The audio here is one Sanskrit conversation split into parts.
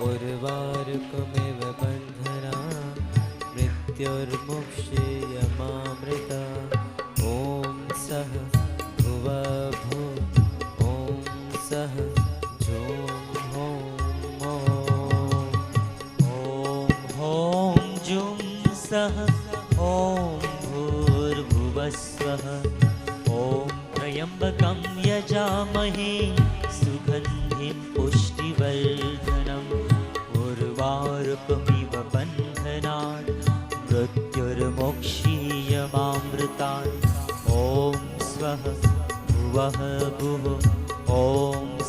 उर्वारुकमिव बन्धना मृत्युर्मुक्षीयमामृता ॐ सः भुवः भुः ॐ सः जुं हों जुं सः ॐ भूर्भुवस्वः ॐ त्र्यम्बकं यजामहे सुगन्धिं पुष्टिवर्धनम् उर्वारुकमिव बन्धनात् मृत्युर्मोक्षीयमामृतात् ॐ स्वः भुवः भुः ॐ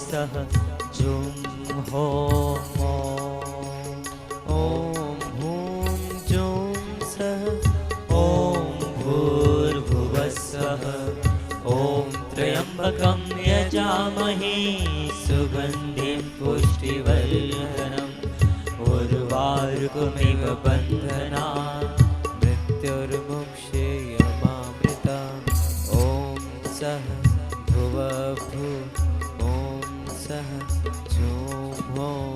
सः जुं हों ॐ त्र्यम्बकं यजामहे सुगन्धिं पुष्टिवर्धनम् उर्वारुकमिव बन्धनात् मृत्युर्मुक्षीयमामृता ॐ सः भुवः भुः ॐ सः जुं हों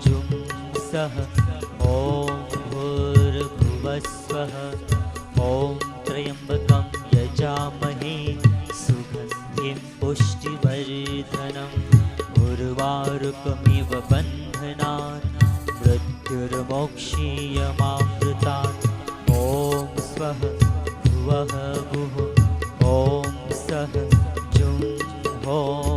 जुं सः ॐ भूर्भुवस्वः ॐ त्र्यम्बकं यजामहे सुगन्धिं पुष्टिवर्धनम् उर्वारुकमिव बन्धनात् मृत्युर्मोक्षीयमामृतात् ॐ स्वः भुवः भुः ॐ सः जुं हों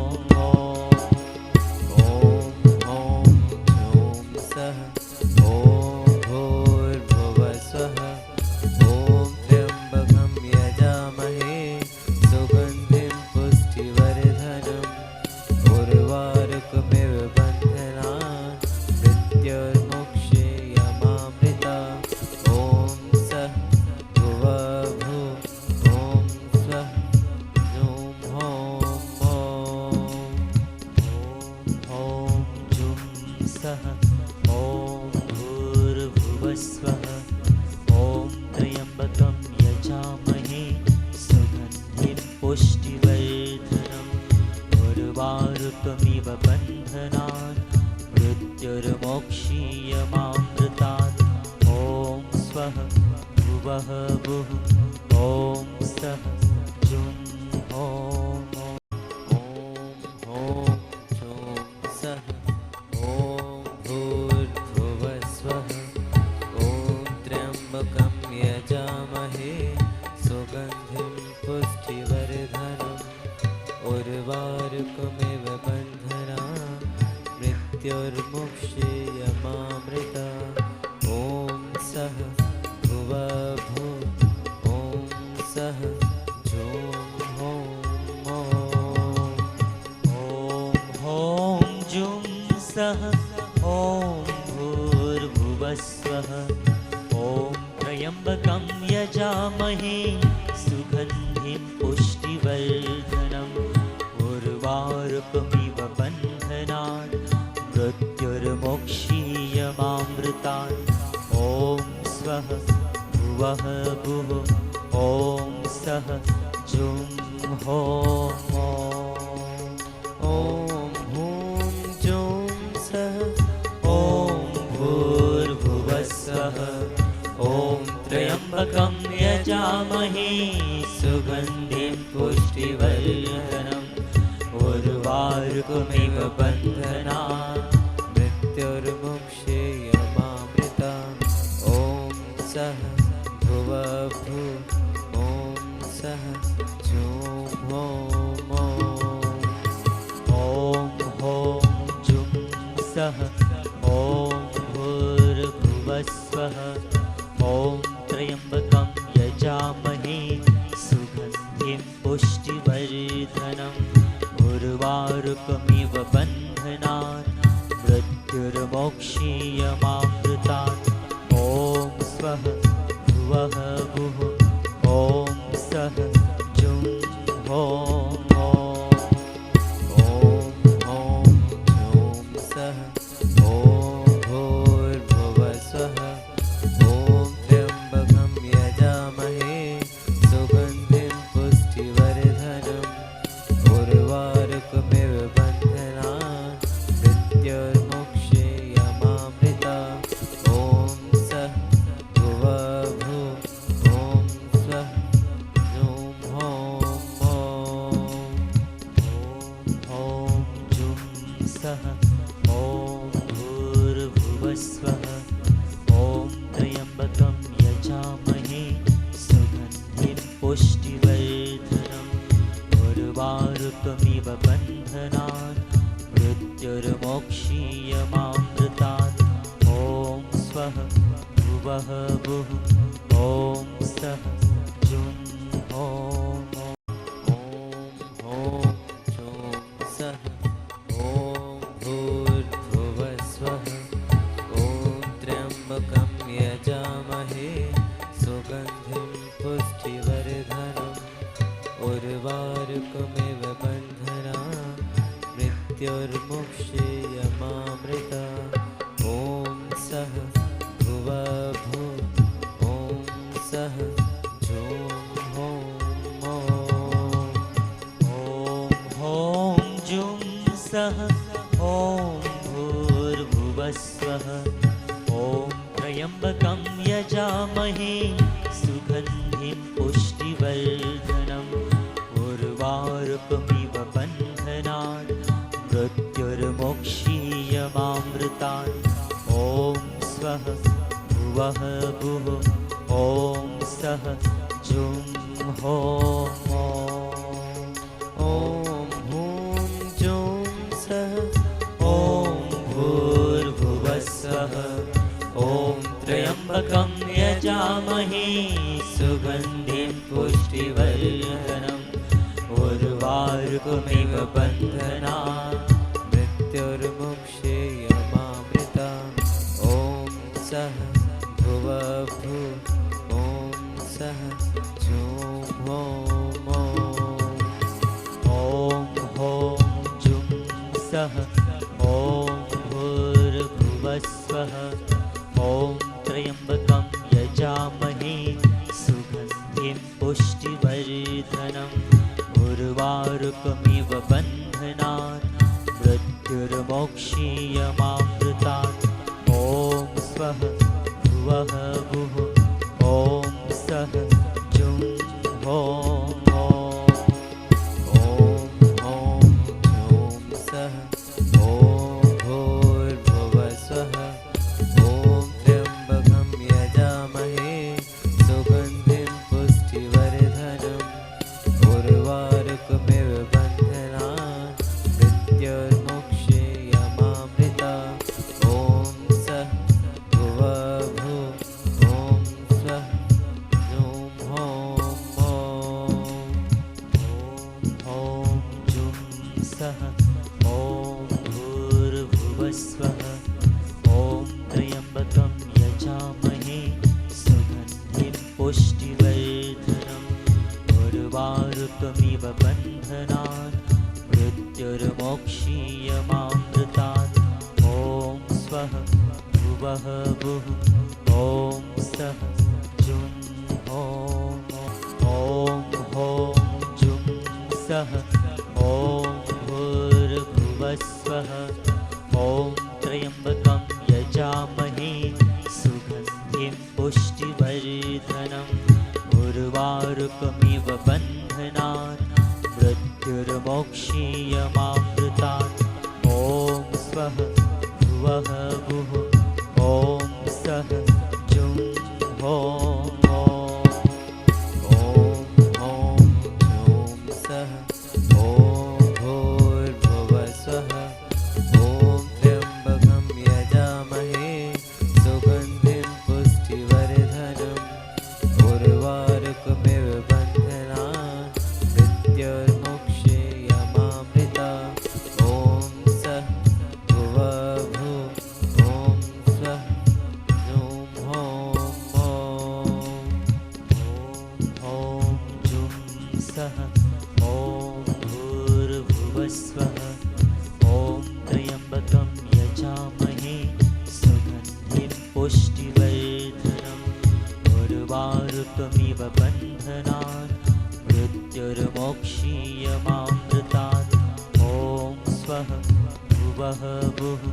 उर्वारुकमिव बन्धनात् मृत्युर्मोक्षीयमामृतात् ॐ स्वः भुवः भुः ॐ सः जुं हों सः ॐ भूर्भुवस्वः ॐ त्र्यम्बकं यजामहे सुगन्धिं पुष्टिवर्धनम् उर्वारुकमिव बन्धना मृत्युर्मुक्षीयमामृता ॐ सः भुवः भुः ॐ सः जुं हों जुं सः ॐ भूर्भुवस्वः ॐ त्र्यम्बकं यजामहे सुगन्धिं पुष्टिवर्धनम् उर्वारुकमिव बन्धनात् मृत्युर्मोक्षीयमामृतात् ॐ स्वः भुवः भुः ॐ सः जुं हों भूर्भुवस्वः ॐ त्र्यम्बकं यजामहे सुगन्धिं पुष्टिवर्धनम् उर्वारुकमिव बन्धनात् मृत्युर्मुक्षीयमामृता ॐ सः भुवः भुः ॐ सः जुं हों जुं सः ॐ भूर्भुवस्वः ॐ त्र्यम्बकं यजामहे सुगन्धिं पुष्टिवर्धनम् उर्वारुकमिव बन्धनात् मृत्युर्मोक्षीयमामृतात् ॐ स्वः भुवः भुः ॐ सः जुं हों सः ॐ भूर्भुवस्वः ॐ त्र्यम्बकं यजामहे सुगन्धिं पुष्टिवर्धनम् उर्वारुकमिव बन्धनात् सः ॐ भूर्भुवस्वः ॐ त्र्यम्बकं यजामहे सुगन्धिं पुष्टिवर्धनम् उर्वारुकमिव बन्धनान् मृत्युर्मोक्षीयमामृतात् ॐ स्वः भुवः भुः ॐ सः जुं ॐ ॐ ॐ सः ॐ भूर्भुवस्वः ॐ त्र्यम्बकं यजामहे सुगन्धिं पुष्टिवर्धनम् उर्वारुकमिव बन्धनान् मृत्युर्मुक्षीयमामृता ॐ सः भुवः भुः ॐ सः जुं ॐ जुं सः ॐ भूर्भुवस्वः ॐ त्र्यम्बकं यजामहे सुगन्धिं पुष्टिवर्धनम् उर्वारुकमिव बन्धनान् मृत्युर्मोक्षीयमामृतान् ॐ स्वः भुवः भुः ॐ सः जुं ॐ हुं जुं सः ॐ भूर्भुवस्वः ॐ त्र्यम्बकं यजामहे सुगन्धिं पुष्टिवर्धनम् उर्वारुकमिव बन्धनान् मृत्युर्मुक्षीयमामृता ॐ सः भुवः भुः ॐ सः जुं सः ॐ भूर्भुवस्वः ॐ त्र्यम्बकं यजामहे सुगन्धिं पुष्टिवर्धनम् उर्वारुकमिव बन्धनान् मृत्युर्मोक्षीयमामृतात् ॐ स्वः भुवः भुः ॐ सः जुं सः ॐ भूर्भुवस्वः ॐ त्र्यम्बकं यजामहे सुगन्धिं पुष्टिवर्धनम् उर्वारुकमिव बन्धनान् मृत्युर्मुक्षीयमामृता ॐ सः भुवः भुः ॐ सः जुं सः ॐ भूर्भुवस्वः ॐ त्र्यम्बकं यजामहे सुगन्धिं पुष्टिवर्धनम् उर्वारुकमिव बन्धनान् मृत्युर्मोक्षीयमामृतात् ॐ स्वः भुवः भुः ॐ सः जुं सः ॐ भूर्भुवस्वः ॐ त्र्यम्बकं यजामहे सुगन्धिं पुष्टिवर्धनम् उर्वारुकमिव बन्धनान् मृत्युर्मोक्षीयमामृतात् ॐ स्वः भुवः भुः ॐ सः जुं सः ॐ भूर्भुवस्वः ॐ त्र्यम्बकं यजामहे सुगन्धिं पुष्टिवर्धनम् उर्वारुकमिव बन्धनान् मृत्युर्मुक्षीयमामृता ॐ सः भुवः भुः ॐ सः जुं सः ॐ भूर्भुवस्वः ॐ त्र्यम्बकं यजामहे सुगन्धिं पुष्टिवर्धनम् उर्वारुकमिव बन्धनान् मृत्युर्मोक्षीयमामृतात् ॐ स्वः भुवः भुः